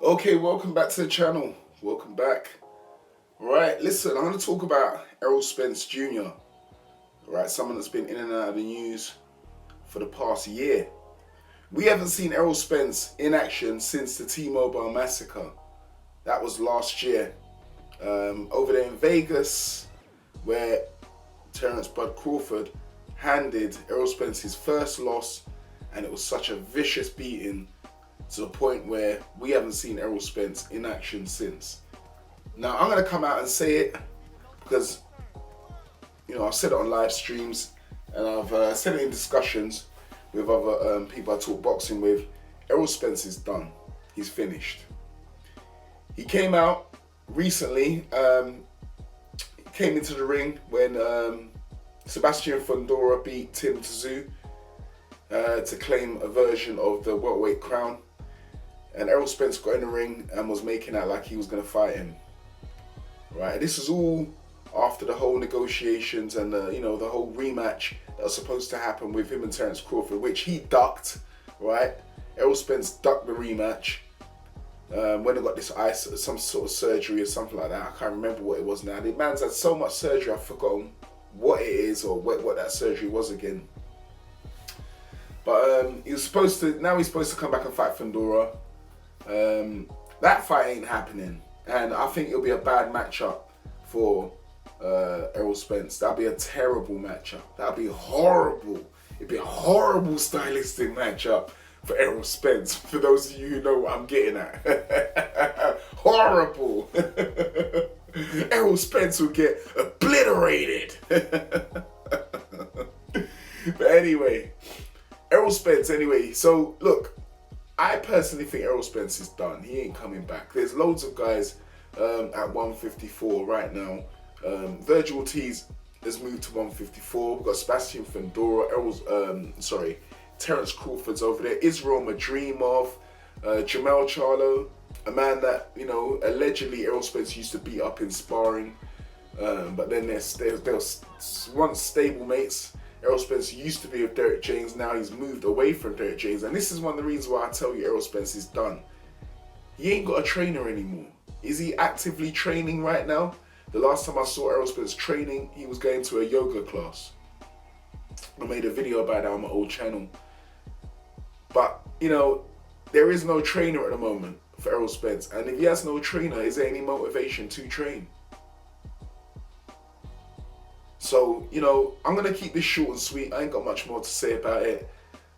Okay, welcome back to the channel. Welcome back. Right, listen, I'm going to talk about Errol Spence Jr. Right, someone that's been in and out of the news for the past year. We haven't seen Errol Spence in action since the T-Mobile massacre. That was last year. Over there in Vegas, where Terence Crawford handed Errol Spence his first loss, and it was such a vicious beating to the point where we haven't seen Errol Spence in action since. Now, I'm going to come out and say it because, I've said it on live streams and I've said it in discussions with other people I talk boxing with. Errol Spence is done. He's finished. He came out recently, came into the ring when Sebastian Fundora beat Tim Tszyu to claim a version of the welterweight crown. And Errol Spence got in the ring and was making out like he was going to fight him. Right, this was all after the whole negotiations and the whole rematch that was supposed to happen with him and Terence Crawford, which he ducked. Right, Errol Spence ducked the rematch when he got this some sort of surgery or something like that. I can't remember what it was now. The man's had so much surgery, I've forgotten what it is or what that surgery was again. But he's supposed to come back and fight Fundora. That fight ain't happening, and I think it'll be a bad matchup for Errol Spence. That'll be a terrible matchup. That'll be horrible. It'd be a horrible stylistic matchup for Errol Spence. For those of you who know what I'm getting at, horrible. Errol Spence will get obliterated. But anyway, Errol Spence. Anyway, so look. I personally think Errol Spence is done. He ain't coming back. There's loads of guys at 154 right now. Virgil Ortiz has moved to 154. We've got Sebastian Fundora, Terence Crawford's over there. Israel Madrimov, Jamel Charlo, a man that, allegedly Errol Spence used to beat up in sparring. But then they're once stable mates. Errol Spence used to be with Derek James, now he's moved away from Derek James. And this is one of the reasons why I tell you Errol Spence is done. He ain't got a trainer anymore. Is he actively training right now? The last time I saw Errol Spence training, he was going to a yoga class. I made a video about that on my old channel. But, there is no trainer at the moment for Errol Spence. And if he has no trainer, is there any motivation to train? So, I'm going to keep this short and sweet. I ain't got much more to say about it.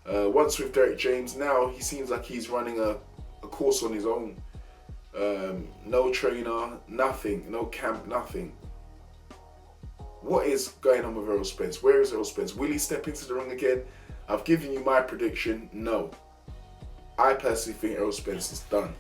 Once with Derek James, now he seems like he's running a course on his own. No trainer, nothing, no camp, nothing. What is going on with Errol Spence? Where is Errol Spence? Will he step into the ring again? I've given you my prediction. No. I personally think Errol Spence is done.